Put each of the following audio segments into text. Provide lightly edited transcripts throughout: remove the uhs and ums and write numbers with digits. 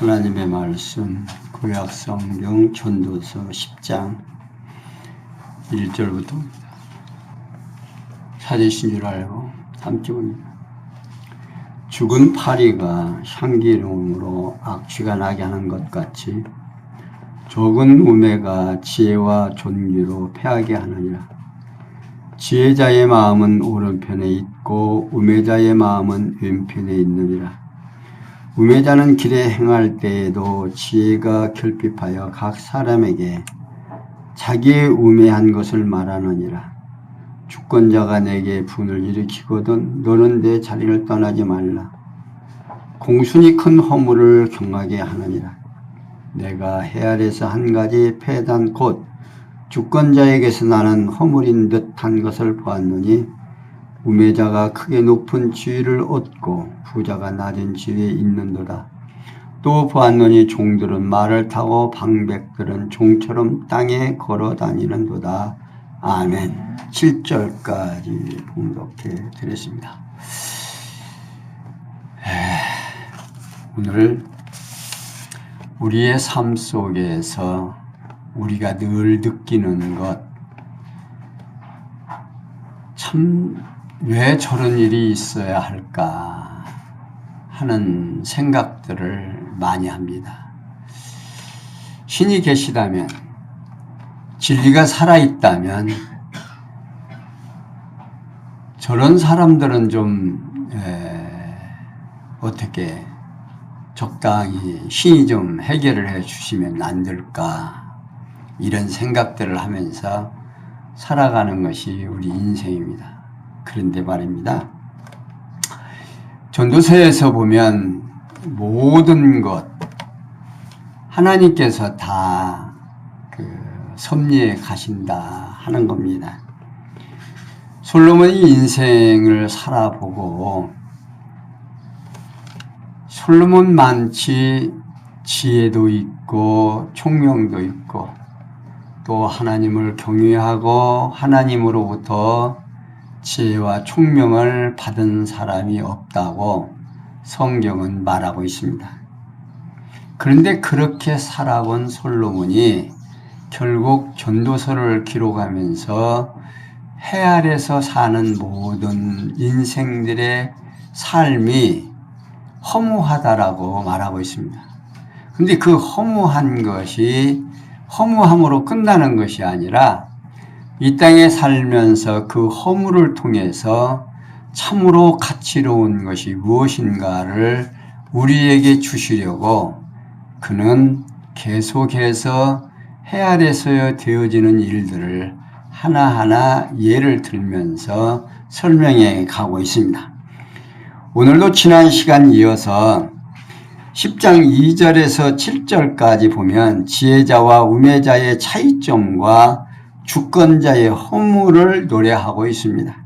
하나님의 말씀 구약성경 전도서 10장 1절부터 찾으신 줄 알고 함께 봅니다. 죽은 파리가 향기로움으로 악취가 나게 하는 것 같이 적은 우매가 지혜와 존귀로 패하게 하느니라. 지혜자의 마음은 오른편에 있고 우매자의 마음은 왼편에 있느니라. 우매자는 길에 행할 때에도 지혜가 결핍하여 각 사람에게 자기의 우매한 것을 말하느니라. 주권자가 내게 분을 일으키거든 너는 내 자리를 떠나지 말라. 공순이 큰 허물을 경하게 하느니라. 내가 해 아래서 한 가지 패단 곧 주권자에게서 나는 허물인 듯한 것을 보았노니 우매자가 크게 높은 지위를 얻고 부자가 낮은 지위에 있는도다. 또 보았노니 종들은 말을 타고 방백들은 종처럼 땅에 걸어 다니는도다. 아멘. 7절까지 봉독해 드렸습니다. 오늘 우리의 삶 속에서 우리가 늘 느끼는 것, 참 왜 저런 일이 있어야 할까 하는 생각들을 많이 합니다. 신이 계시다면, 진리가 살아있다면 저런 사람들은 좀 어떻게 적당히 신이 좀 해결을 해 주시면 안 될까, 이런 생각들을 하면서 살아가는 것이 우리 인생입니다. 그런데 말입니다, 전도서에서 보면 모든 것 하나님께서 다 섭리해 가신다 하는 겁니다. 솔로몬이 인생을 살아보고 솔로몬만치 지혜도 있고 총명도 있고 또 하나님을 경외하고 하나님으로부터 지혜와 총명을 받은 사람이 없다고 성경은 말하고 있습니다. 그런데 그렇게 살아본 솔로몬이 결국 전도서를 기록하면서 해 아래서 사는 모든 인생들의 삶이 허무하다라고 말하고 있습니다. 그런데 그 허무한 것이 허무함으로 끝나는 것이 아니라 이 땅에 살면서 그 허물을 통해서 참으로 가치로운 것이 무엇인가를 우리에게 주시려고 그는 계속해서 해 아래서 되어지는 일들을 하나하나 예를 들면서 설명해 가고 있습니다. 오늘도 지난 시간 이어서 10장 2절에서 7절까지 보면 지혜자와 우매자의 차이점과 주권자의 허물을 노래하고 있습니다.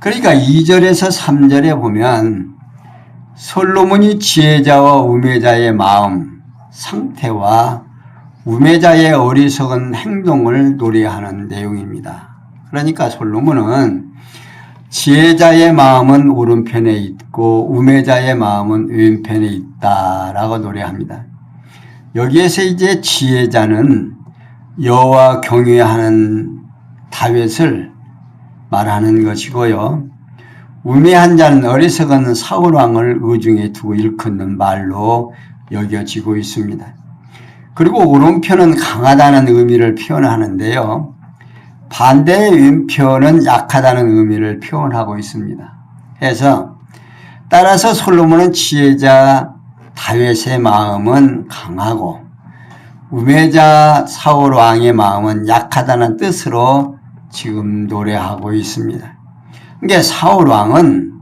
그러니까 2절에서 3절에 보면 솔로몬이 지혜자와 우매자의 마음, 상태와 우매자의 어리석은 행동을 노래하는 내용입니다. 그러니까 솔로몬은 지혜자의 마음은 오른편에 있고 우매자의 마음은 왼편에 있다라고 노래합니다. 여기에서 이제 지혜자는 여호와 경외하는 다윗을 말하는 것이고요. 우매한 자는 어리석은 사울 왕을 의중에 두고 일컫는 말로 여겨지고 있습니다. 그리고 오른편은 강하다는 의미를 표현하는데요. 반대의 왼편은 약하다는 의미를 표현하고 있습니다. 해서 따라서 솔로몬은 지혜자 다윗의 마음은 강하고 우매자 사울 왕의 마음은 약하다는 뜻으로 지금 노래하고 있습니다. 그러니까 사울 왕은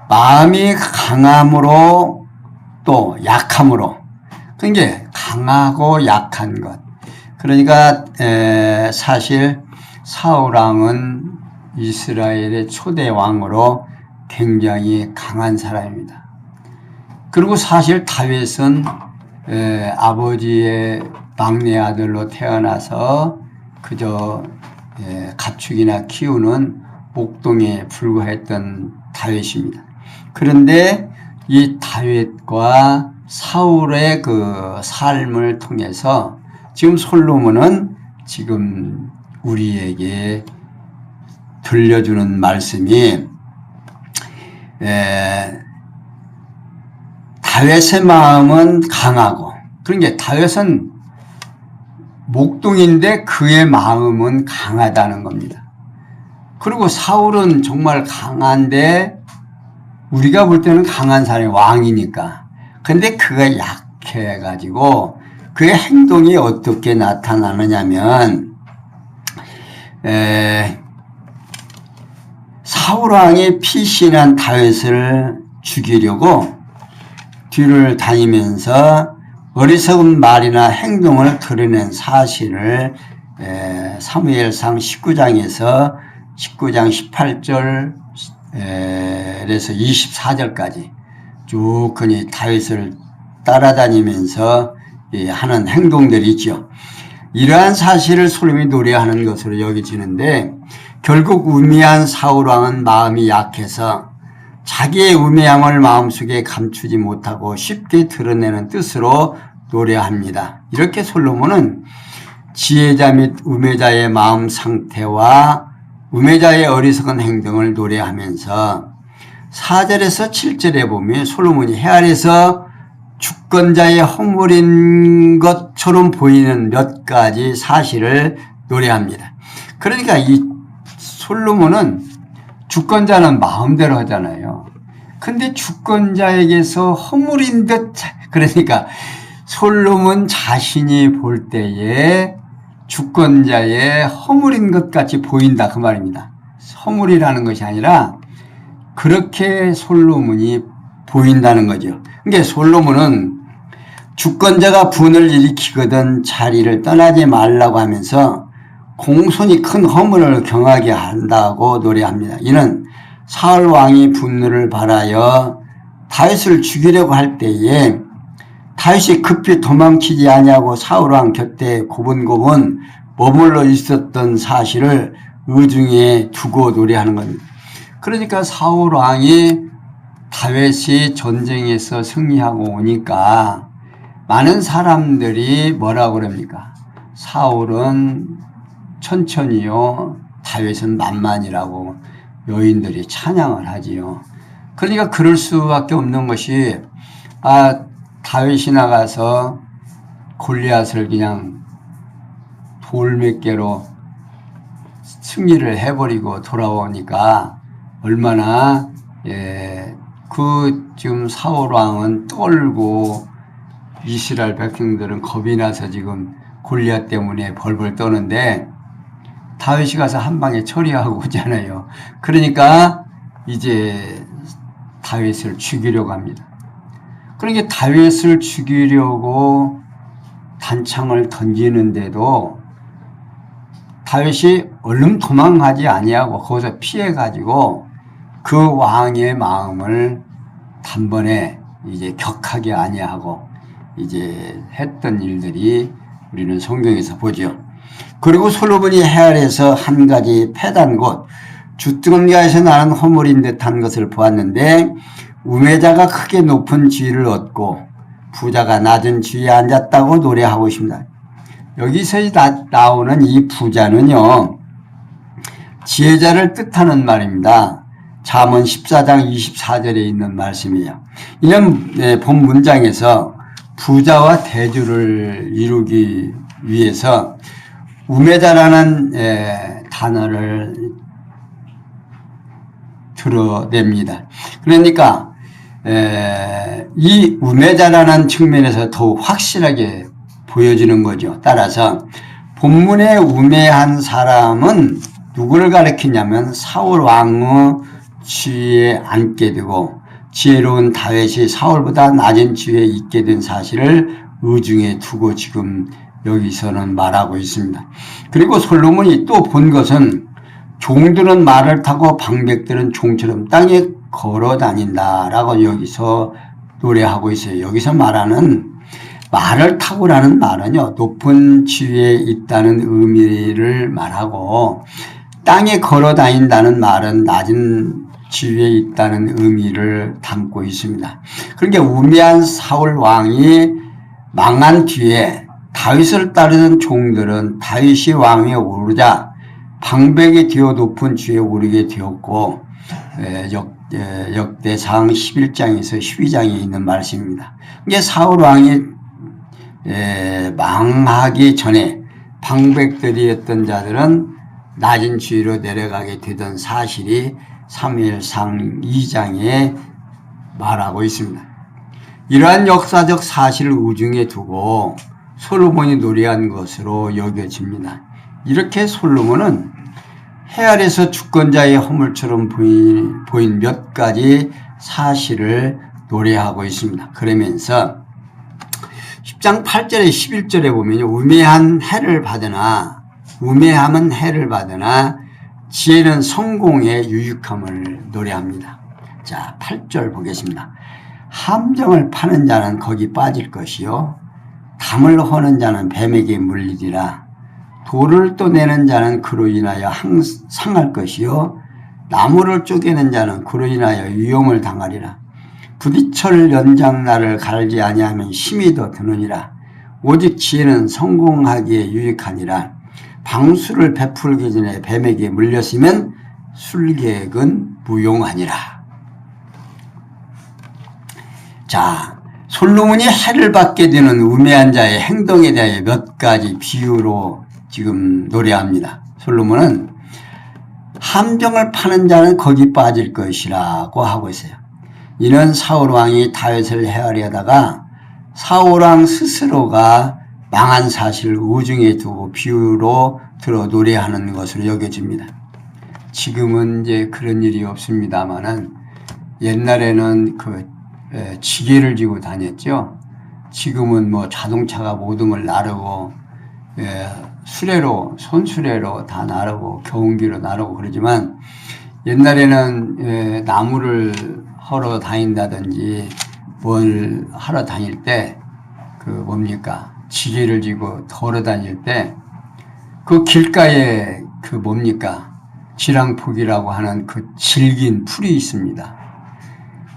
마음이 강함으로 또 약함으로, 그러니까 강하고 약한 것. 그러니까 사실 사울 왕은 이스라엘의 초대 왕으로 굉장히 강한 사람입니다. 그리고 사실 다윗은 아버지의 막내 아들로 태어나서 그저 가축이나 키우는 목동에 불과했던 다윗입니다. 그런데 이 다윗과 사울의 그 삶을 통해서 지금 솔로몬은 지금 우리에게 들려주는 말씀이 다윗의 마음은 강하고, 그러니까 다윗은 목동인데 그의 마음은 강하다는 겁니다. 그리고 사울은 정말 강한데 우리가 볼 때는 강한 사람이 왕이니까. 근데 그가 약해가지고 그의 행동이 어떻게 나타나느냐면 사울 왕이 피신한 다윗을 죽이려고 뒤를 다니면서 어리석은 말이나 행동을 드러낸 사실을 사무엘상 19장에서 19장 18절에서 24절까지 쭉 그니 다윗을 따라다니면서 하는 행동들이 있죠. 이러한 사실을 솔로몬이 노래하는 것으로 여겨지는데, 결국 우매한 사울왕은 마음이 약해서 자기의 우매함을 마음속에 감추지 못하고 쉽게 드러내는 뜻으로 노래합니다. 이렇게 솔로몬은 지혜자 및 우매자의 마음 상태와 우매자의 어리석은 행동을 노래하면서 4절에서 7절에 보면 솔로몬이 헤아려서 주권자의 허물인 것처럼 보이는 몇 가지 사실을 노래합니다. 그러니까 이 솔로몬은 주권자는 마음대로 하잖아요. 근데 주권자에게서 허물인 듯, 그러니까 솔로몬 자신이 볼 때에 주권자의 허물인 것 같이 보인다, 그 말입니다. 허물이라는 것이 아니라 그렇게 솔로몬이 보인다는 거죠. 그러니까 솔로몬은 주권자가 분을 일으키거든 자리를 떠나지 말라고 하면서 공손히 큰 허물을 경하게 한다고 노래합니다. 이는 사울 왕이 분노를 발하여 다윗을 죽이려고 할 때에 다윗이 급히 도망치지 아니하고 사울 왕 곁에 고분고분 머물러 있었던 사실을 의중에 두고 노래하는 겁니다. 그러니까 사울 왕이 다윗이 전쟁에서 승리하고 오니까 많은 사람들이 뭐라고 그럽니까? 사울은 천천히요, 다윗은 만만이라고 여인들이 찬양을 하지요. 그러니까 그럴 수밖에 없는 것이, 다윗이 나가서 골리앗을 그냥 돌 몇 개로 승리를 해버리고 돌아오니까 얼마나 지금 사울 왕은 떨고 이스라엘 백성들은 겁이 나서 지금 골리앗 때문에 벌벌 떠는데 다윗이 가서 한 방에 처리하고 오잖아요. 그러니까 이제 다윗을 죽이려고 합니다. 그러니까 다윗을 죽이려고 단창을 던지는데도 다윗이 얼른 도망가지 아니하고 거기서 피해가지고 그 왕의 마음을 단번에 이제 격하게 아니하고 이제 했던 일들이 우리는 성경에서 보죠. 그리고 솔로몬이 헤아려서 한 가지 패단 곳 주등가에서 나는 허물인 듯한 것을 보았는데, 우매자가 크게 높은 지위를 얻고 부자가 낮은 지위에 앉았다고 노래하고 있습니다. 여기서 나오는 이 부자는요, 지혜자를 뜻하는 말입니다. 잠언 14장 24절에 있는 말씀이에요. 이는 본 문장에서 부자와 대주를 이루기 위해서 우매자라는 단어를 드러냅니다. 그러니까 이 우매자라는 측면에서 더욱 확실하게 보여지는 거죠. 따라서 본문의 우매한 사람은 누구를 가리키냐면 사울 왕의 지위에 앉게 되고 지혜로운 다윗이 사울보다 낮은 지위에 있게 된 사실을 의중에 두고 지금 여기서는 말하고 있습니다. 그리고 솔로몬이 또 본 것은 종들은 말을 타고 방백들은 종처럼 땅에 걸어 다닌다라고 여기서 노래하고 있어요. 여기서 말하는 말을 타고라는 말은요, 높은 지위에 있다는 의미를 말하고, 땅에 걸어 다닌다는 말은 낮은 지위에 있다는 의미를 담고 있습니다. 그러니까 우매한 사울 왕이 망한 뒤에 다윗을 따르던 종들은 다윗이 왕위에 오르자 방백이 되어 높은 주에 오르게 되었고 역대상 11장에서 12장에 있는 말씀입니다. 이게 사울 왕이 망하기 전에 방백들이었던 자들은 낮은 지위로 내려가게 되던 사실이 사무엘상 2장에 말하고 있습니다. 이러한 역사적 사실을 우중에 두고 솔로몬이 노래한 것으로 여겨집니다. 이렇게 솔로몬은 해 아래서 주권자의 허물처럼 보인 몇 가지 사실을 노래하고 있습니다. 그러면서 10장 8절에 11절에 보면 우매함은 해를 받으나 지혜는 성공의 유익함을 노래합니다. 자, 8절 보겠습니다. 함정을 파는 자는 거기 빠질 것이요 담을 허는 자는 뱀에게 물리리라. 돌을 떠내는 자는 그로 인하여 상할 것이요 나무를 쪼개는 자는 그로 인하여 위험을 당하리라. 부딪힐 연장날을 갈지 아니하면 힘이 더 드느니라. 오직 지혜는 성공하기에 유익하니라. 방수를 베풀기 전에 뱀에게 물렸으면 술객은 무용하니라. 자, 솔로몬이 해를 받게 되는 우매한 자의 행동에 대해 몇 가지 비유로 지금 노래합니다. 솔로몬은 함정을 파는 자는 거기 빠질 것이라고 하고 있어요. 이는 사울왕이 다윗을 해하려다가 사울왕 스스로가 망한 사실을 우중에 두고 비유로 들어 노래하는 것으로 여겨집니다. 지금은 이제 그런 일이 없습니다만은 옛날에는 지게를 지고 다녔죠. 지금은 뭐 자동차가 모든 걸 나르고 손수레로 다 나르고 경운기로 나르고 그러지만 옛날에는 나무를 하러 다닌다든지 뭘 하러 다닐 때 지게를 지고 걸어 다닐 때 그 길가에 지랑폭이라고 하는 그 질긴 풀이 있습니다.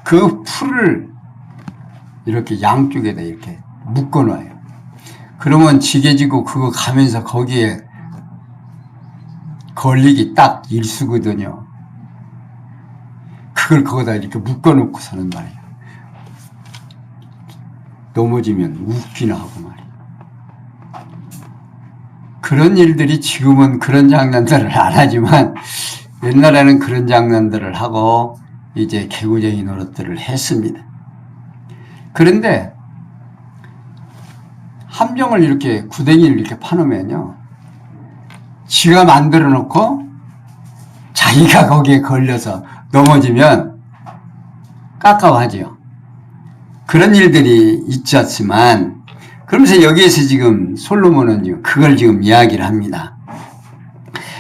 그 풀을 이렇게 양쪽에다 이렇게 묶어 놔요. 그러면 지게 지고 그거 가면서 거기에 걸리기 딱 일수거든요. 그걸 거기다 이렇게 묶어 놓고 사는 말이에요. 넘어지면 웃기나 하고 말이에요. 그런 일들이 지금은 그런 장난들을 안 하지만 옛날에는 그런 장난들을 하고 이제 개구쟁이 노릇들을 했습니다. 그런데 함정을 이렇게 구덩이를 이렇게 파놓으면요, 지가 만들어 놓고 자기가 거기에 걸려서 넘어지면 깝깝하지요. 그런 일들이 있었지만, 그러면서 여기에서 지금 솔로몬은 지금 그걸 지금 이야기를 합니다.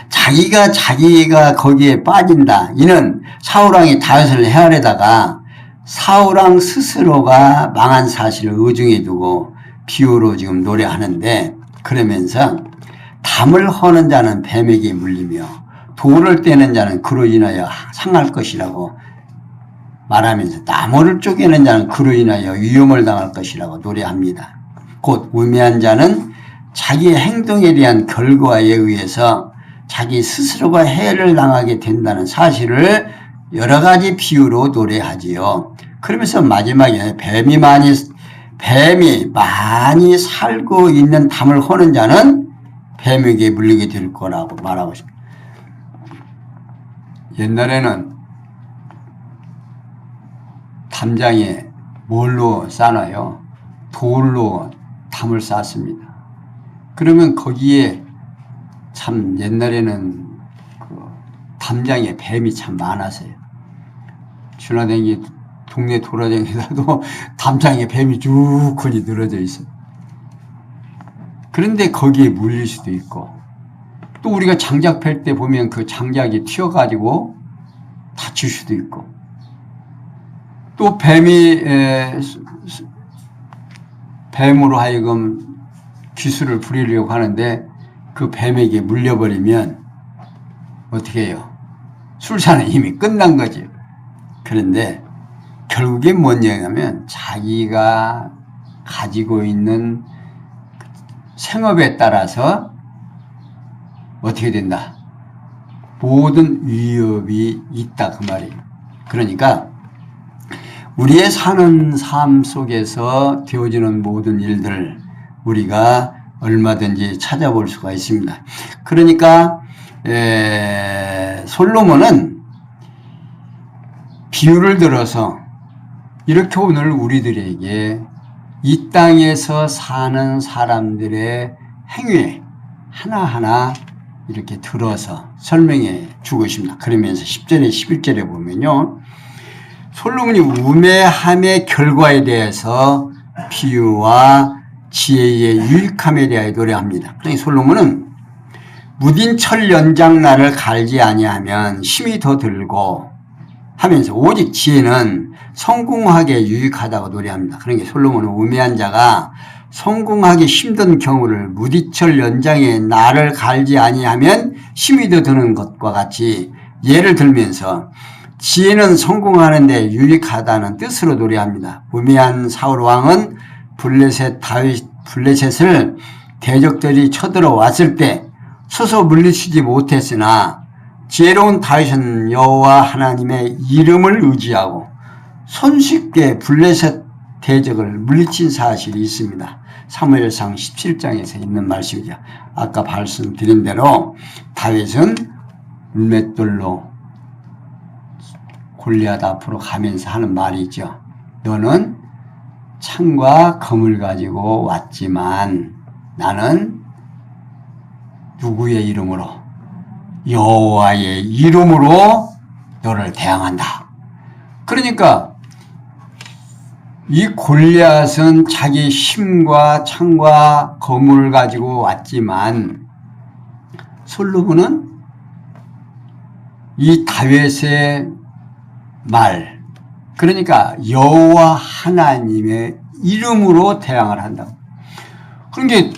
자기가 거기에 빠진다. 이는 사울왕이 다윗을 해하려다가 사울왕 스스로가 망한 사실을 의중에 두고 비유로 지금 노래하는데, 그러면서 담을 허는 자는 뱀에게 물리며 돌을 떼는 자는 그로 인하여 상할 것이라고 말하면서 나무를 쪼개는 자는 그로 인하여 위험을 당할 것이라고 노래합니다. 곧 우매한 자는 자기의 행동에 대한 결과에 의해서 자기 스스로가 해를 당하게 된다는 사실을 여러 가지 비유로 노래하지요. 그러면서 마지막에 뱀이 많이 살고 있는 담을 허는 자는 뱀에게 물리게 될 거라고 말하고 있습니다. 옛날에는 담장에 뭘로 싸나요? 돌로 담을 쌌습니다. 그러면 거기에 참 옛날에는 담장에 뱀이 참 많았어요. 주나댕이 동네 돌아다니다도 담장에 뱀이 쭉 늘어져 있어요. 그런데 거기에 물릴 수도 있고, 또 우리가 장작 팰 때 보면 그 장작이 튀어가지고 다칠 수도 있고, 또 뱀으로 하여금 기술을 부리려고 하는데 그 뱀에게 물려버리면 어떻게 해요? 술사는 이미 끝난 거지. 그런데 결국에 뭔 얘기냐면 자기가 가지고 있는 생업에 따라서 어떻게 된다? 모든 위협이 있다 그 말이에요. 그러니까 우리의 사는 삶 속에서 되어지는 모든 일들 우리가 얼마든지 찾아볼 수가 있습니다. 그러니까 솔로몬은 비유를 들어서 이렇게 오늘 우리들에게 이 땅에서 사는 사람들의 행위 하나하나 이렇게 들어서 설명해 주고 있습니다. 그러면서 10절에 11절에 보면요. 솔로몬이 우매함의 결과에 대해서 비유와 지혜의 유익함에 대하여 노래합니다. 솔로몬은 무딘 철 연장 나를 갈지 아니하면 힘이 더 들고 하면서 오직 지혜는 성공하게 유익하다고 노래합니다. 그러니까 솔로몬은 우매한 자가 성공하기 힘든 경우를 무디철 연장에 나를 갈지 아니하면 힘이 더 드는 것과 같이 예를 들면서 지혜는 성공하는 데 유익하다는 뜻으로 노래합니다. 우매한 사울 왕은 블레셋을 대적들이 쳐들어왔을 때 스스로 물리치지 못했으나 지혜로운 다윗은 여호와 하나님의 이름을 의지하고 손쉽게 블레셋 대적을 물리친 사실이 있습니다. 사무엘상 17장에서 있는 말씀이죠. 아까 말씀드린 대로 다윗은 물맷돌로 골리앗 앞으로 가면서 하는 말이 있죠. 너는 창과 검을 가지고 왔지만 나는 누구의 이름으로? 여호와의 이름으로 너를 대항한다. 그러니까 이 골리앗은 자기 힘과 창과 검을 가지고 왔지만 솔로몬은 이 다윗의 말, 그러니까 여호와 하나님의 이름으로 대항을 한다. 그러니까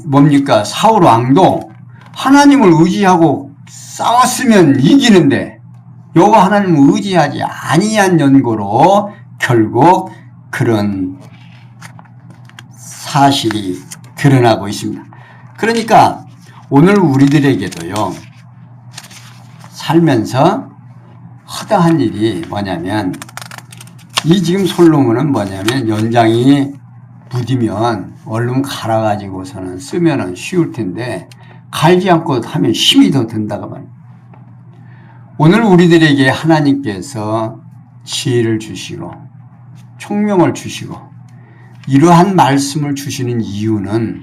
뭡니까? 사울 왕도 하나님을 의지하고 싸웠으면 이기는데 여호와 하나님을 의지하지 아니한 연고로 결국 그런 사실이 드러나고 있습니다. 그러니까 오늘 우리들에게도요, 살면서 허다한 일이 뭐냐면, 이 지금 솔로몬은 뭐냐면 연장이 무디면 얼른 갈아가지고서는 쓰면은 쉬울 텐데 갈지 않고 하면 힘이 더 든다고 말입니다. 오늘 우리들에게 하나님께서 지혜를 주시고 총명을 주시고 이러한 말씀을 주시는 이유는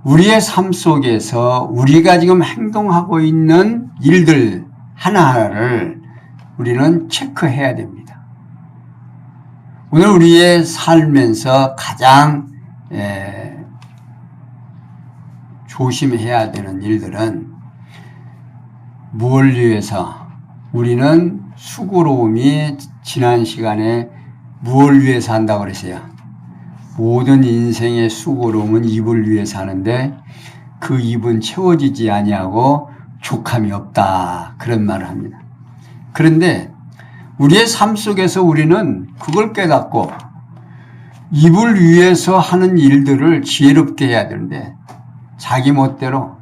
우리의 삶 속에서 우리가 지금 행동하고 있는 일들 하나하나를 우리는 체크해야 됩니다. 오늘 우리의 살면서 가장 조심해야 되는 일들은 무엇을 위해서? 우리는 수고로움이 지난 시간에 무엇을 위해서 한다고 그랬어요? 모든 인생의 수고로움은 입을 위해서 하는데 그 입은 채워지지 아니하고 족함이 없다, 그런 말을 합니다. 그런데 우리의 삶 속에서 우리는 그걸 깨닫고 입을 위해서 하는 일들을 지혜롭게 해야 되는데 자기 멋대로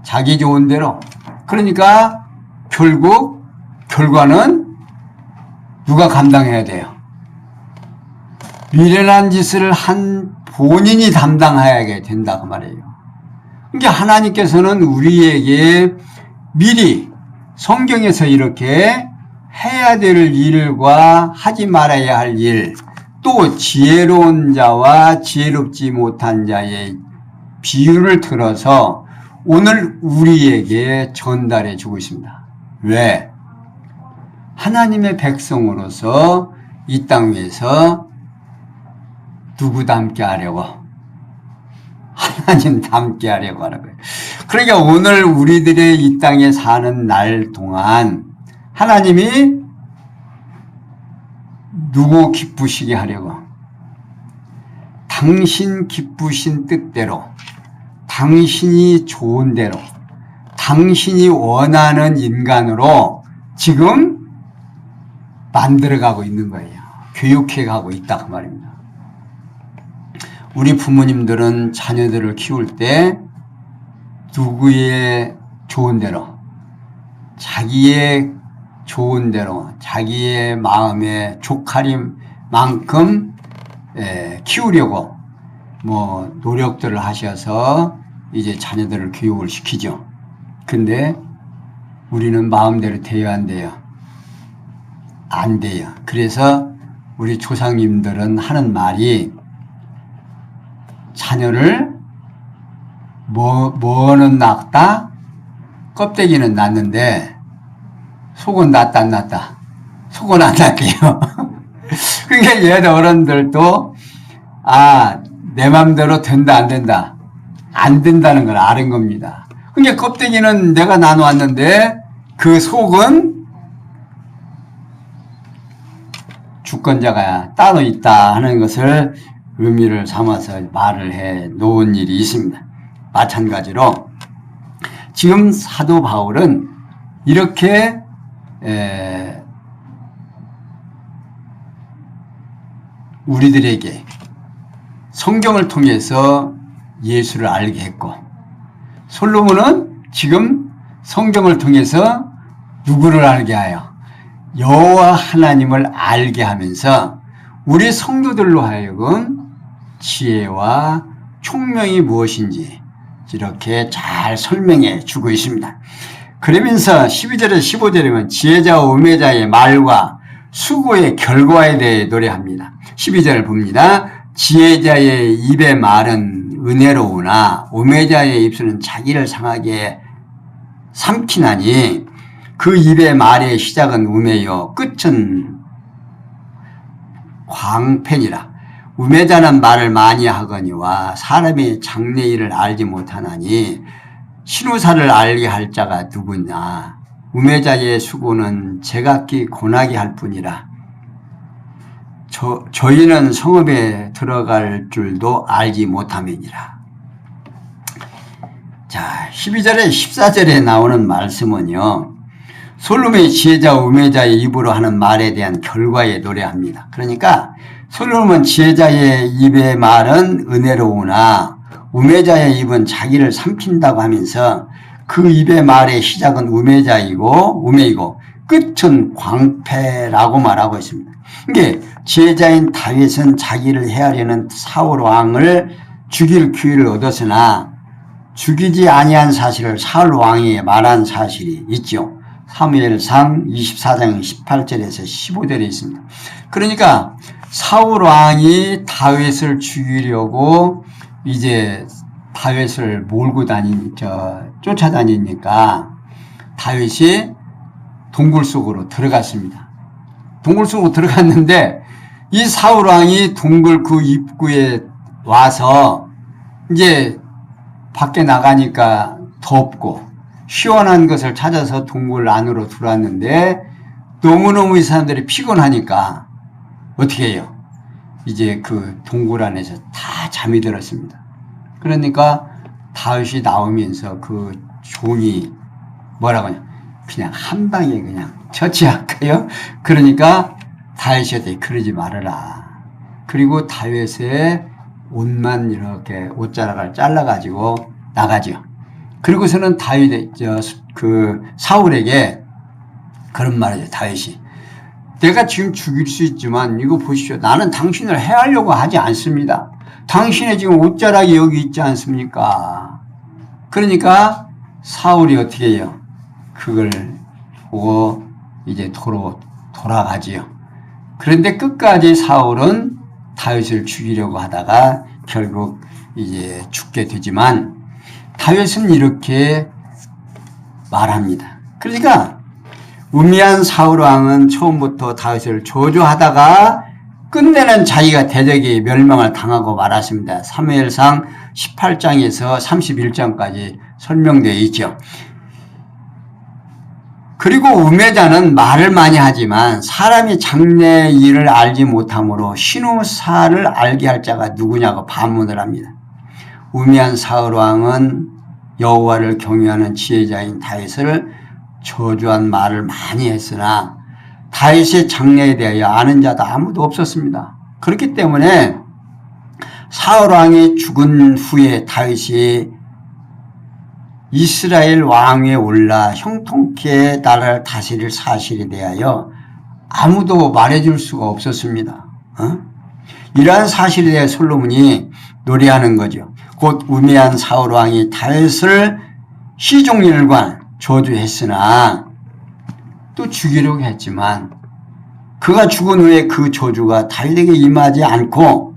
자기 좋은 대로, 그러니까 결국 결과는 누가 감당해야 돼요? 미련한 짓을 한 본인이 담당하게 된다 그 말이에요. 그러니까 하나님께서는 우리에게 미리 성경에서 이렇게 해야 될 일과 하지 말아야 할 일, 또 지혜로운 자와 지혜롭지 못한 자의 비유를 들어서 오늘 우리에게 전달해 주고 있습니다. 왜? 하나님의 백성으로서 이 땅 위에서 누구 닮게 하려고? 하나님 닮게 하려고 하는 거예요. 그러니까 오늘 우리들의 이 땅에 사는 날 동안 하나님이 누구 기쁘시게 하려고? 당신 기쁘신 뜻대로, 당신이 좋은 대로, 당신이 원하는 인간으로 지금 만들어가고 있는 거예요. 교육해가고 있다 그 말입니다. 우리 부모님들은 자녀들을 키울 때 누구의 좋은 대로, 자기의 좋은 대로, 자기의 마음의 족하림만큼 키우려고 뭐 노력들을 하셔서 이제 자녀들을 교육을 시키죠. 근데 우리는 마음대로 돼요, 안 돼요? 안 돼요. 그래서 우리 조상님들은 하는 말이 자녀를 뭐는 낳다, 껍데기는 낳는데 속은 낳다 안 낳다? 속은 안 낳게요. 그러니까 얘들 어른들도 내 맘대로 된다 안 된다? 안 된다는 걸 아는 겁니다. 그러니까 껍데기는 내가 나눠왔는데 그 속은 주권자가 따로 있다 하는 것을 의미를 삼아서 말을 해 놓은 일이 있습니다. 마찬가지로 지금 사도 바울은 이렇게 우리들에게 성경을 통해서 예수를 알게 했고, 솔로몬은 지금 성경을 통해서 누구를 알게 하여 여호와 하나님을 알게 하면서 우리 성도들로 하여금 지혜와 총명이 무엇인지 이렇게 잘 설명해 주고 있습니다. 그러면서 12절에서 15절에 보면 지혜자와 우매자의 말과 수고의 결과에 대해 노래합니다. 12절을 봅니다. 지혜자의 입의 말은 은혜로우나 우매자의 입술은 자기를 상하게 삼키나니 그 입의 말의 시작은 우매요 끝은 광팬이라. 우매자는 말을 많이 하거니와 사람의 장래일을 알지 못하나니 신우사를 알게 할 자가 누구냐. 우매자의 수고는 제각기 고나게 할 뿐이라. 저희는 성읍에 들어갈 줄도 알지 못함이니라. 자, 12절에 14절에 나오는 말씀은요, 솔로몬의 지혜자와 우매자의 입으로 하는 말에 대한 결과에 노래합니다. 그러니까 솔로몬 지혜자의 입의 말은 은혜로우나 우매자의 입은 자기를 삼킨다고 하면서 그 입의 말의 시작은 우매이고 끝은 광패라고 말하고 있습니다. 이게 지혜자인 다윗은 자기를 해하려는 사울 왕을 죽일 기회를 얻었으나 죽이지 아니한 사실을 사울 왕이 말한 사실이 있죠. 사무엘상 24장 18절에서 15절에 있습니다. 그러니까 사울 왕이 다윗을 죽이려고 이제 다윗을 몰고 쫓아다니니까 다윗이 동굴 속으로 들어갔습니다. 동굴 속으로 들어갔는데 이 사울 왕이 동굴 그 입구에 와서 이제 밖에 나가니까 덥고 시원한 것을 찾아서 동굴 안으로 들어왔는데 너무너무 이 사람들이 피곤하니까 어떻게 해요? 이제 그 동굴 안에서 다 잠이 들었습니다. 그러니까 다윗이 나오면서 그 종이 뭐라고 하냐, 그냥 한 방에 그냥 처치할까요? 그러니까 다윗한테 그러지 말아라. 그리고 다윗의 옷만 이렇게 옷자락을 잘라가지고 나가죠. 그리고서는 사울에게 그런 말이죠. 다윗이 내가 지금 죽일 수 있지만 이거 보십시오. 나는 당신을 해하려고 하지 않습니다. 당신의 지금 옷자락이 여기 있지 않습니까? 그러니까 사울이 어떻게 해요? 그걸 보고 이제 돌아가지요. 그런데 끝까지 사울은 다윗을 죽이려고 하다가 결국 이제 죽게 되지만 다윗은 이렇게 말합니다. 그러니까 우매한 사울 왕은 처음부터 다윗을 저주하다가 끝내는 자기가 대적의 멸망을 당하고 말았습니다. 사무엘상 18장에서 31장까지 설명되어 있죠. 그리고 우매자는 말을 많이 하지만 사람이 장래 일을 알지 못하므로 신우사를 알게 할 자가 누구냐고 반문을 합니다. 우매한 사울 왕은 여호와를 경외하는 지혜자인 다윗을 저주한 말을 많이 했으나 다윗의 장래에 대하여 아는 자도 아무도 없었습니다. 그렇기 때문에 사울 왕이 죽은 후에 다윗이 이스라엘 왕위에 올라 형통케 나라를 다스릴 사실에 대하여 아무도 말해줄 수가 없었습니다. 이러한 사실에 대해 솔로몬이 노래하는 거죠. 곧 우매한 사울 왕이 다윗을 시종일관 저주했으나 또 죽이려고 했지만 그가 죽은 후에 그 저주가 다윗에게 임하지 않고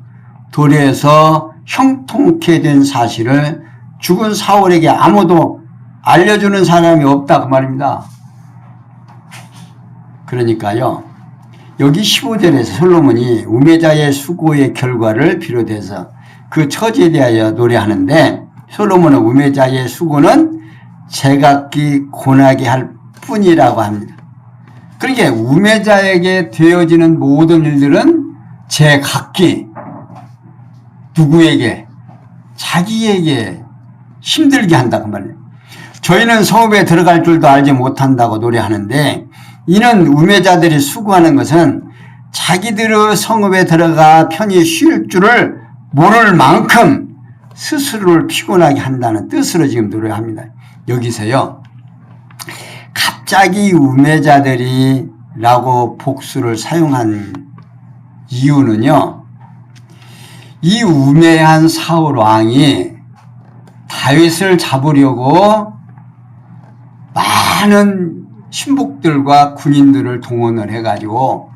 도리어서 형통케 된 사실을 죽은 사울에게 아무도 알려주는 사람이 없다 그 말입니다. 그러니까요. 여기 15절에서 솔로몬이 우매자의 수고의 결과를 비롯해서 그 처지에 대하여 노래하는데 솔로몬은 우매자의 수고는 제각기 고나게 할 뿐이라고 합니다. 그러니까 우매자에게 되어지는 모든 일들은 제각기 누구에게? 자기에게 힘들게 한다고 말이에요. 저희는 성읍에 들어갈 줄도 알지 못한다고 노래하는데 이는 우매자들이 수고하는 것은 자기들의 성읍에 들어가 편히 쉴 줄을 모를 만큼 스스로를 피곤하게 한다는 뜻으로 지금 노래합니다. 여기서요. 갑자기 우매자들이 라고 복수를 사용한 이유는요. 이 우매한 사울 왕이 다윗을 잡으려고 많은 신복들과 군인들을 동원을 해가지고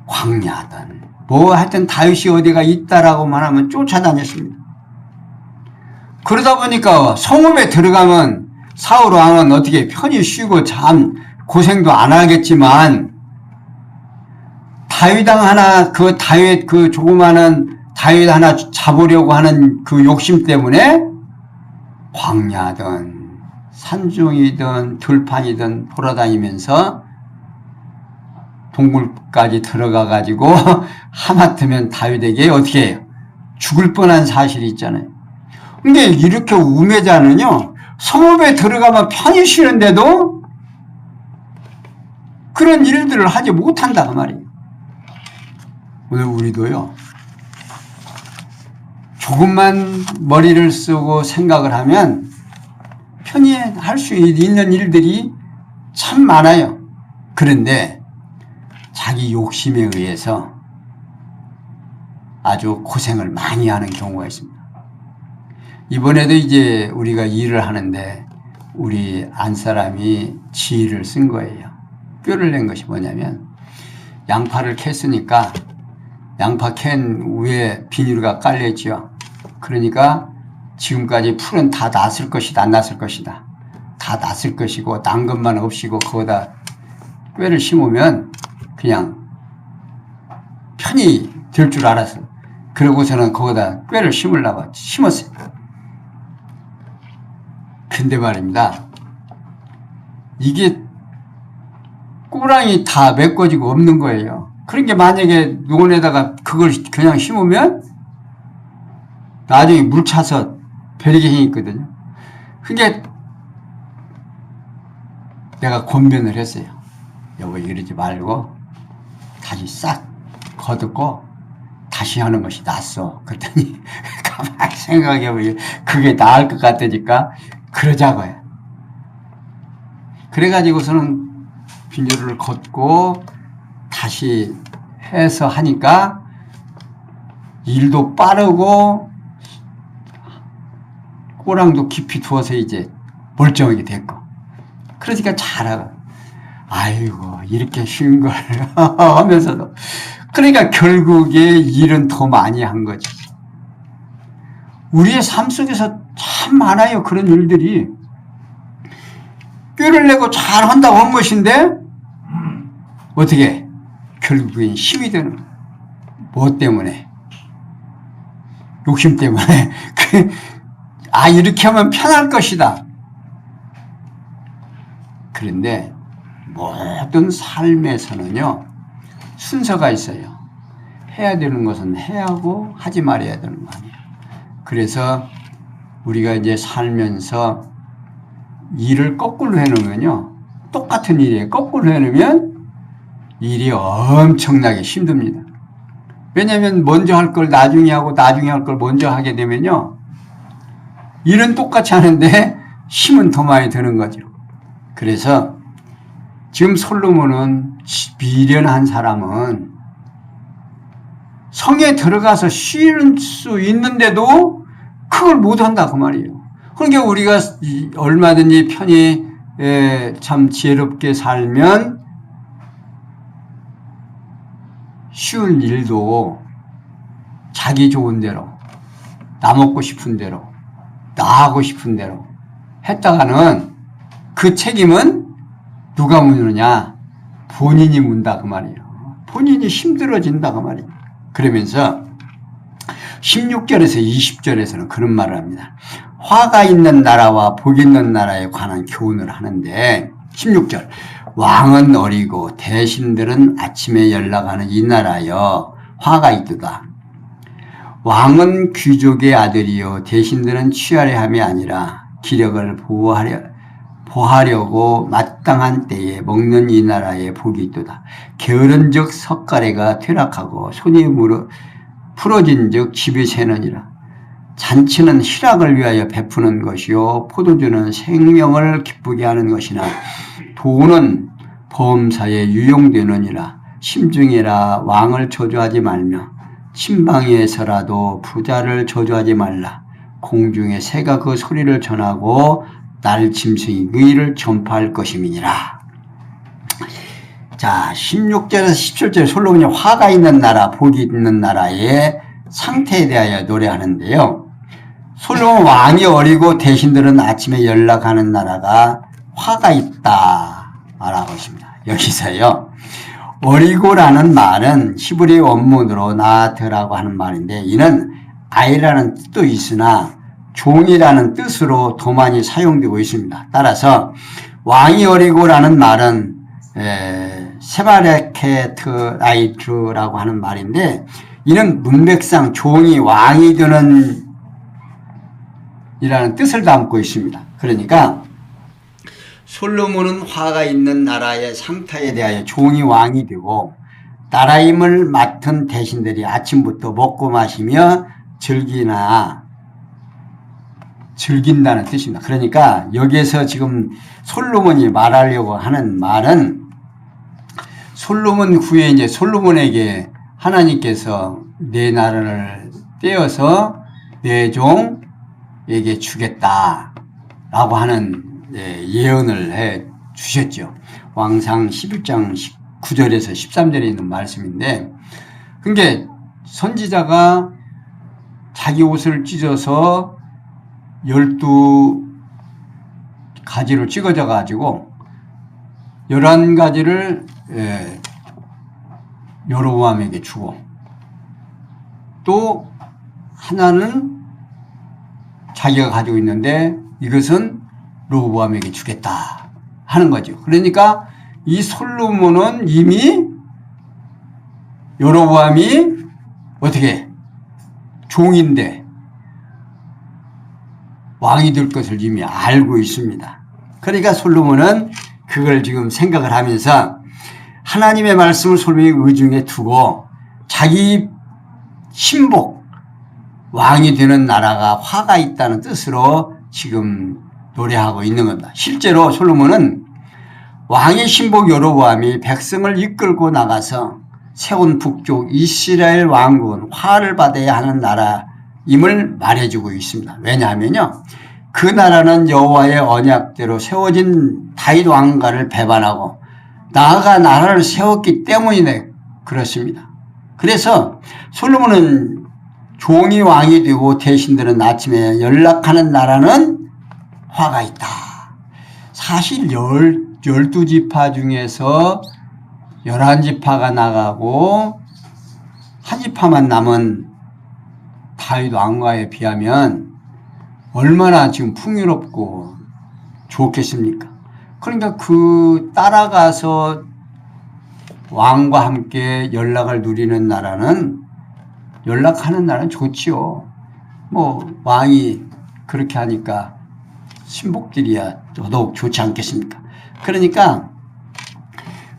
광야든 뭐 하여튼 다윗이 어디가 있다라고만 하면 쫓아다녔습니다. 그러다 보니까 성읍에 들어가면 사울 왕은 어떻게 편히 쉬고 참 고생도 안 하겠지만 다윗당 하나 그 다윗 그 조그마한 다윗 하나 잡으려고 하는 그 욕심 때문에 광야든 산중이든 들판이든 돌아다니면서 동굴까지 들어가 가지고 하마터면 다윗에게 어떻게 해요? 죽을 뻔한 사실이 있잖아요. 근데 이렇게 우매자는요. 성읍에 들어가면 편히 쉬는데도 그런 일들을 하지 못한다 그 말이에요. 오늘 우리도요. 조금만 머리를 쓰고 생각을 하면 편히 할 수 있는 일들이 참 많아요. 그런데 자기 욕심에 의해서 아주 고생을 많이 하는 경우가 있습니다. 이번에도 이제 우리가 일을 하는데 우리 안사람이 지혜를 쓴 거예요. 뼈를 낸 것이 뭐냐면 양파를 캤으니까 양파 캔 위에 비닐가 깔려있죠. 그러니까 지금까지 풀은 다 났을 것이다. 안 났을 것이다. 다 났을 것이고 난 것만 없이고 거기다 뼈를 심으면 그냥 편히 될 줄 알았어. 그러고서는 거기다 뼈를 심으려고 심었어요. 근데 말입니다. 이게 꼬랑이 다 메꿔지고 없는 거예요. 그러니까 만약에 논에다가 그걸 그냥 심으면 나중에 물 차서 베리게 힘이 있거든요. 그러니까 내가 권면을 했어요. 여보 이러지 말고 다시 싹 거두고 다시 하는 것이 낫어. 그랬더니 가만히 생각해보면 그게 나을 것 같으니까 그러자고요. 그래가지고서는 비닐을 걷고 다시 해서 하니까 일도 빠르고 꼬랑도 깊이 두어서 이제 멀쩡하게 됐고 그러니까 잘하고 아이고 이렇게 쉬운 걸 하면서도 그러니까 결국에 일은 더 많이 한 거지. 우리의 삶 속에서 참 많아요. 그런 일들이. 꾀를 내고 잘한다고 한 것인데 어떻게 결국엔 힘이 되는 거야. 뭐 때문에? 욕심 때문에. 이렇게 하면 편할 것이다. 그런데 모든 삶에서는요 순서가 있어요. 해야 되는 것은 해야 하고 하지 말아야 되는 거 아니에요. 그래서 우리가 이제 살면서 일을 거꾸로 해놓으면요 똑같은 일이에요. 거꾸로 해놓으면 일이 엄청나게 힘듭니다. 왜냐하면 먼저 할 걸 나중에 하고 나중에 할 걸 먼저 하게 되면요. 일은 똑같이 하는데 힘은 더 많이 드는 거죠. 그래서 지금 솔로몬은 미련한 사람은 성에 들어가서 쉬는 수 있는데도 그걸 못한다 그 말이에요. 그러니까 우리가 얼마든지 편히 참 지혜롭게 살면 쉬운 일도 자기 좋은 대로, 나 먹고 싶은 대로, 나 하고 싶은 대로 했다가는 그 책임은 누가 묻느냐? 본인이 문다 그 말이에요. 본인이 힘들어진다 그 말이에요. 그러면서 16절에서 20절에서는 그런 말을 합니다. 화가 있는 나라와 복 있는 나라에 관한 교훈을 하는데 16절 왕은 어리고 대신들은 아침에 연락하는 이 나라여 화가 있도다. 왕은 귀족의 아들이요 대신들은 취하려 함이 아니라 기력을 보하려고 마땅한 때에 먹는 이 나라에 복이 있도다. 게으른즉 석가래가 퇴락하고 손이 풀어진즉 집이 새느니라. 잔치는 희락을 위하여 베푸는 것이요 포도주는 생명을 기쁘게 하는 것이나 돈은 범사에 유용되느니라. 심중에라 왕을 저주하지 말며 침방에서라도 부자를 저주하지 말라. 공중에 새가 그 소리를 전하고 날 짐승이 그 일을 전파할 것임이니라. 자, 16절에서 17절 솔로몬이 화가 있는 나라, 복이 있는 나라의 상태에 대하여 노래하는데요. 솔로몬 왕이 어리고 대신들은 아침에 연락하는 나라가 화가 있다 말하고 있습니다. 여기서요. 어리고라는 말은 히브리 원문으로 나아트라고 하는 말인데 이는 아이라는 뜻도 있으나 종이라는 뜻으로 더 많이 사용되고 있습니다. 따라서 왕이 어리고라는 말은 세바레케트 라이트라고 하는 말인데 이는 문맥상 종이 왕이 되는 이라는 뜻을 담고 있습니다. 그러니까 솔로몬은 화가 있는 나라의 상태에 대하여 종이 왕이 되고 나라임을 맡은 대신들이 아침부터 먹고 마시며 즐긴다는 뜻입니다. 그러니까 여기에서 지금 솔로몬이 말하려고 하는 말은 솔로몬 후에 이제 솔로몬에게 하나님께서 내 나라를 떼어서 내 종에게 주겠다라고 하는 예언을 해 주셨죠. 왕상 11장 9절에서 13절에 있는 말씀인데 그게 선지자가 자기 옷을 찢어서 12가지로 찍어져 가지고 11가지를 여로보암에게 주고 또 하나는 자기가 가지고 있는데 이것은 르호보암에게 주겠다 하는 거죠. 그러니까 이 솔로몬은 이미 여로보암이 어떻게 종인데 왕이 될 것을 이미 알고 있습니다. 그러니까 솔로몬은 그걸 지금 생각을 하면서 하나님의 말씀을 솔로몬이 의중에 두고 자기 신복 왕이 되는 나라가 화가 있다는 뜻으로 지금 노래하고 있는 겁니다. 실제로 솔로몬은 왕의 신복 여로보암이 백성을 이끌고 나가서 세운 북쪽 이스라엘 왕국은 화를 받아야 하는 나라임을 말해주고 있습니다. 왜냐하면요, 그 나라는 여호와의 언약대로 세워진 다윗 왕가를 배반하고 나아가 나라를 세웠기 때문이네 그렇습니다. 그래서 솔로몬은 종이 왕이 되고 대신들은 아침에 연락하는 나라는 화가 있다. 사실 12지파 중에서 11지파가 나가고 한 지파만 남은 다윗 왕가에 비하면 얼마나 지금 풍요롭고 좋겠습니까? 그러니까 그 따라가서 왕과 함께 연락을 누리는 나라는 연락하는 나라는 좋지요. 뭐 왕이 그렇게 하니까 신복들이야 더더욱 좋지 않겠습니까? 그러니까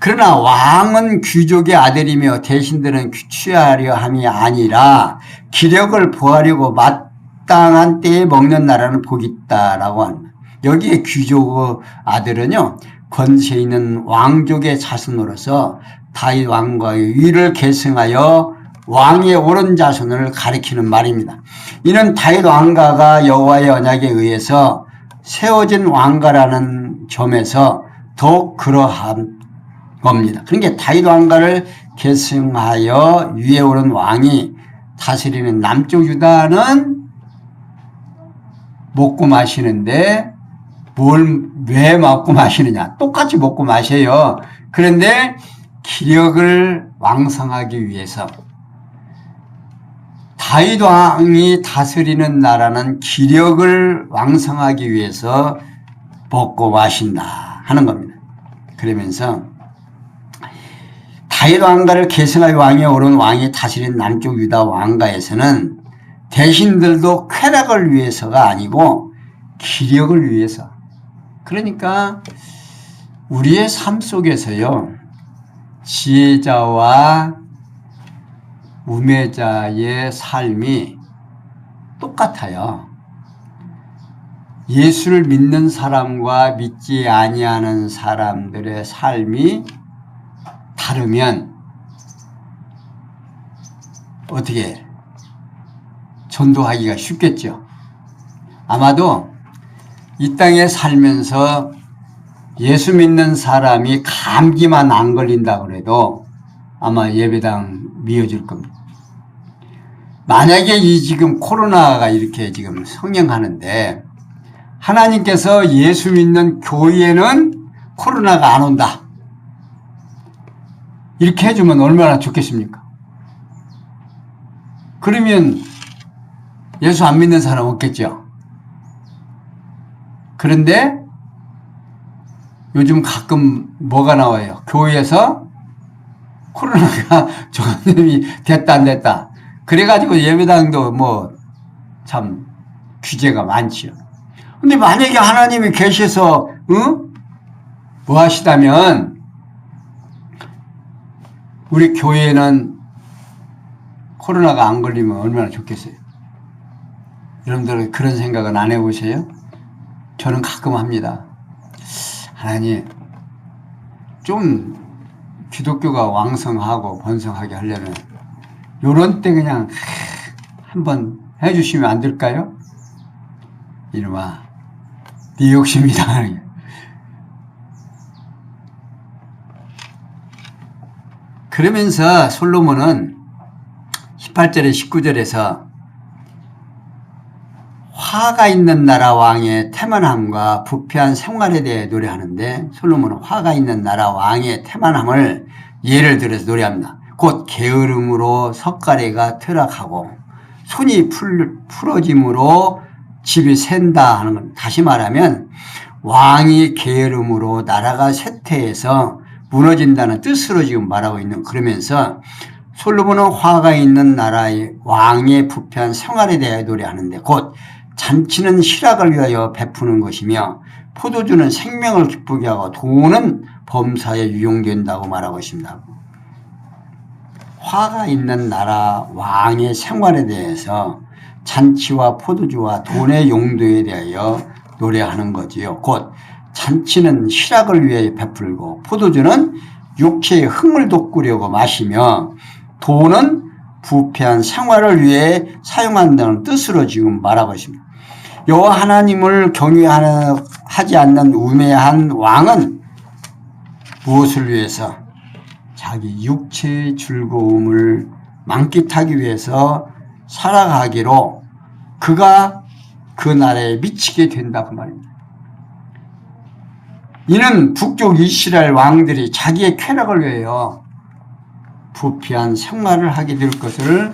그러나 왕은 귀족의 아들이며 대신들은 취하려 함이 아니라 기력을 보하려고 마땅한 때에 먹는 나라는 복이 있다라고 합니다. 여기에 귀족의 아들은요, 권세 있는 왕족의 자손으로서 다윗 왕과의 위를 계승하여 왕의 옳은 자손을 가리키는 말입니다. 이는 다윗 왕가가 여호와의 언약에 의해서 세워진 왕가라는 점에서 더욱 그러한 겁니다. 그러니까 다윗 왕가를 계승하여 위에 오른 왕이 다스리는 남쪽 유다는 먹고 마시는데 왜 먹고 마시느냐? 똑같이 먹고 마셔요. 그런데 기력을 왕성하기 위해서 다윗 왕이 다스리는 나라는 기력을 왕성하기 위해서 먹고 마신다 하는 겁니다. 그러면서 다윗 왕가를 계승하여 왕에 오른 왕이 다스린 남쪽 유다 왕가에서는 대신들도 쾌락을 위해서가 아니고 기력을 위해서. 그러니까 우리의 삶 속에서요, 지혜자와 우매자의 삶이 똑같아요. 예수를 믿는 사람과 믿지 아니하는 사람들의 삶이 다르면 어떻게 전도하기가 쉽겠죠. 아마도 이 땅에 살면서 예수 믿는 사람이 감기만 안 걸린다고 해도 아마 예배당 미어질 겁니다. 만약에 이 지금 코로나가 이렇게 지금 성행하는데 하나님께서 예수 믿는 교회에는 코로나가 안 온다, 이렇게 해주면 얼마나 좋겠습니까? 그러면 예수 안 믿는 사람 없겠죠. 그런데 요즘 가끔 뭐가 나와요? 교회에서 코로나가 전염이 됐다 안 됐다. 그래가지고 예배당도 뭐 참 규제가 많지요. 근데 만약에 하나님이 계셔서 뭐 하시다면 우리 교회에는 코로나가 안 걸리면 얼마나 좋겠어요. 여러분들 그런 생각은 안 해보세요? 저는 가끔 합니다. 하나님, 좀 기독교가 왕성하고 번성하게 하려면 요런 때 그냥 한번 해주시면 안 될까요? 이놈아, 네 욕심이다. 그러면서 솔로몬은 18절에 19절에서 화가 있는 나라 왕의 태만함과 부패한 생활에 대해 노래하는데, 솔로몬은 화가 있는 나라 왕의 태만함을 예를 들어서 노래합니다. 곧 게으름으로 석가래가 퇴락하고 손이 풀어짐으로 집이 샌다 하는 건, 다시 말하면 왕이 게으름으로 나라가 쇠퇴해서 무너진다는 뜻으로 지금 말하고 있는, 그러면서 솔로몬은 화가 있는 나라의 왕의 부패한 생활에 대해 노래하는데, 곧 잔치는 희락을 위하여 베푸는 것이며 포도주는 생명을 기쁘게 하고 돈은 범사에 유용된다고 말하고 있습니다. 화가 있는 나라 왕의 생활에 대해서 잔치와 포도주와 돈의 용도에 대하여 노래하는 거지요. 곧 잔치는 희락을 위해 베풀고 포도주는 육체의 흥을 돋구려고 마시며 돈은 부패한 생활을 위해 사용한다는 뜻으로 지금 말하고 있습니다. 여호와 하나님을 경외하지 않는 우매한 왕은 무엇을 위해서? 자기 육체의 즐거움을 만끽하기 위해서 살아가기로 그가 그 나라에 미치게 된다고 말입니다. 이는 북쪽 이스라엘 왕들이 자기의 쾌락을 위하여 부패한 생활을 하게 될 것을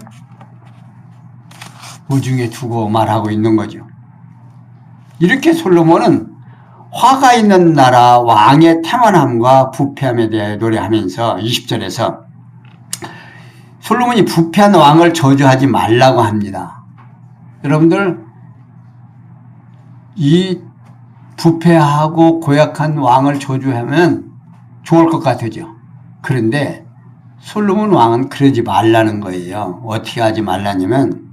우중에 두고 말하고 있는 거죠. 이렇게 솔로몬은 화가 있는 나라 왕의 태만함과 부패함에 대해 노래하면서 20절에서 솔로몬이 부패한 왕을 저주하지 말라고 합니다. 여러분들, 이 부패하고 고약한 왕을 저주하면 좋을 것 같으죠. 그런데 솔로몬 왕은 그러지 말라는 거예요. 어떻게 하지 말라냐면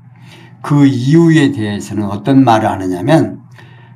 그 이유에 대해서는 어떤 말을 하느냐면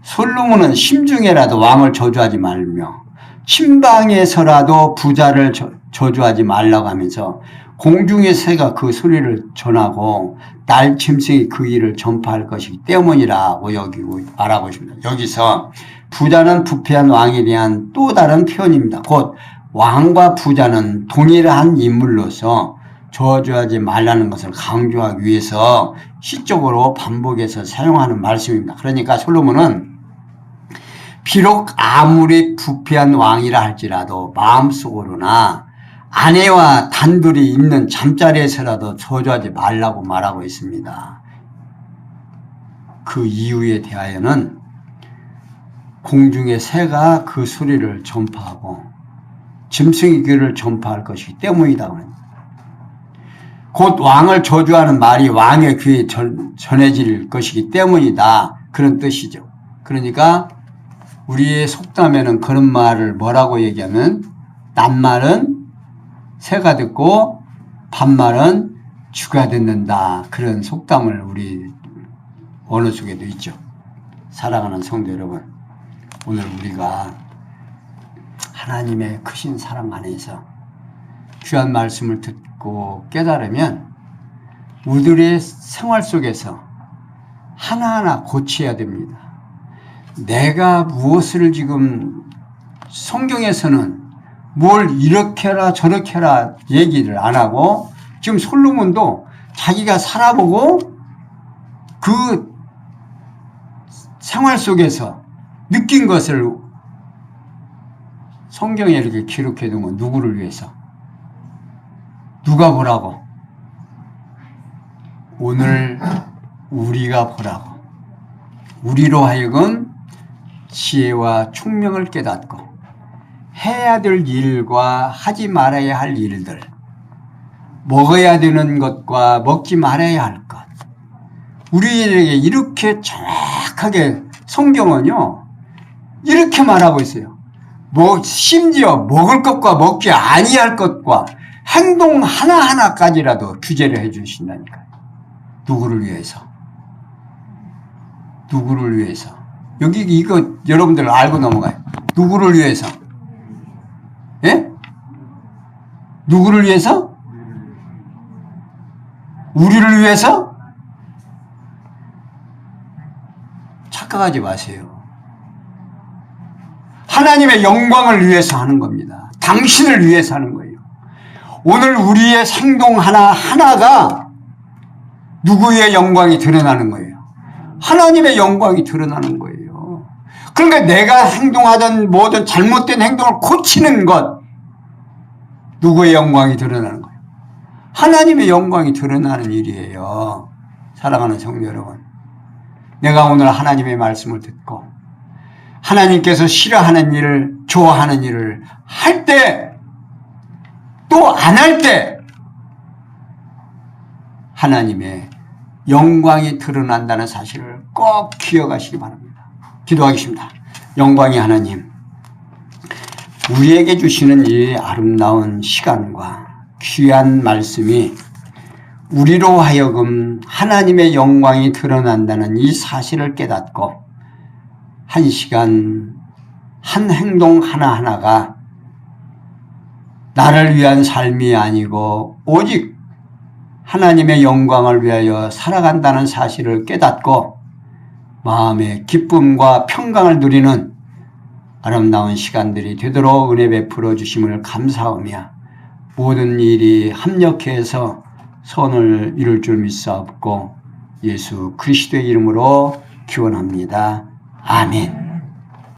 솔로몬은 심중에라도 왕을 저주하지 말며 침방에서라도 부자를 저주하지 말라고 하면서 공중의 새가 그 소리를 전하고 날 짐승이 그 일을 전파할 것이기 때문이라고 여기고 말하고 있습니다. 여기서 부자는 부패한 왕에 대한 또 다른 표현입니다. 곧 왕과 부자는 동일한 인물로서 저주하지 말라는 것을 강조하기 위해서 시적으로 반복해서 사용하는 말씀입니다. 그러니까 솔로몬은 비록 아무리 부패한 왕이라 할지라도 마음속으로나 아내와 단둘이 있는 잠자리에서라도 저주하지 말라고 말하고 있습니다. 그 이유에 대하여는 공중의 새가 그 소리를 전파하고 짐승이 그를 전파할 것이기 때문이다. 곧 왕을 저주하는 말이 왕의 귀에 전해질 것이기 때문이다. 그런 뜻이죠. 그러니까 우리의 속담에는 그런 말을 뭐라고 얘기하면 낱말은 새가 듣고 반말은 쥐가 듣는다. 그런 속담을 우리 언어 속에도 있죠. 사랑하는 성도 여러분, 오늘 우리가 하나님의 크신 사랑 안에서 귀한 말씀을 듣고 깨달으면 우리들의 생활 속에서 하나하나 고쳐야 됩니다. 내가 무엇을 지금 성경에서는 뭘 이렇게 해라 저렇게 해라 얘기를 안 하고 지금 솔로몬도 자기가 살아보고 그 생활 속에서 느낀 것을 성경에 이렇게 기록해 둔 건 누구를 위해서? 누가 보라고? 오늘 우리가 보라고. 우리로 하여금 지혜와 총명을 깨닫고 해야 될 일과 하지 말아야 할 일들, 먹어야 되는 것과 먹지 말아야 할 것, 우리에게 이렇게 정확하게 성경은요 이렇게 말하고 있어요. 심지어 먹을 것과 먹지 아니할 것과 행동 하나하나까지라도 규제를 해 주신다니까요. 누구를 위해서? 누구를 위해서? 여기 이거 여러분들 알고 넘어가요. 누구를 위해서? 예? 누구를 위해서? 우리를 위해서? 착각하지 마세요. 하나님의 영광을 위해서 하는 겁니다. 당신을 위해서 하는 거예요. 오늘 우리의 행동 하나하나가 누구의 영광이 드러나는 거예요? 하나님의 영광이 드러나는 거예요. 그러니까 내가 행동하던 모든 잘못된 행동을 고치는 것, 누구의 영광이 드러나는 거예요? 하나님의 영광이 드러나는 일이에요. 사랑하는 성도 여러분, 내가 오늘 하나님의 말씀을 듣고 하나님께서 싫어하는 일을, 좋아하는 일을 할 때, 또 안 할 때 하나님의 영광이 드러난다는 사실을 꼭 기억하시기 바랍니다. 기도하겠습니다. 영광의 하나님, 우리에게 주시는 이 아름다운 시간과 귀한 말씀이 우리로 하여금 하나님의 영광이 드러난다는 이 사실을 깨닫고 한 시간, 한 행동 하나하나가 나를 위한 삶이 아니고 오직 하나님의 영광을 위하여 살아간다는 사실을 깨닫고 마음의 기쁨과 평강을 누리는 아름다운 시간들이 되도록 은혜 베풀어 주심을 감사하며 모든 일이 합력해서 선을 이룰 줄 믿사옵고 예수 그리스도의 이름으로 기원합니다. 아멘.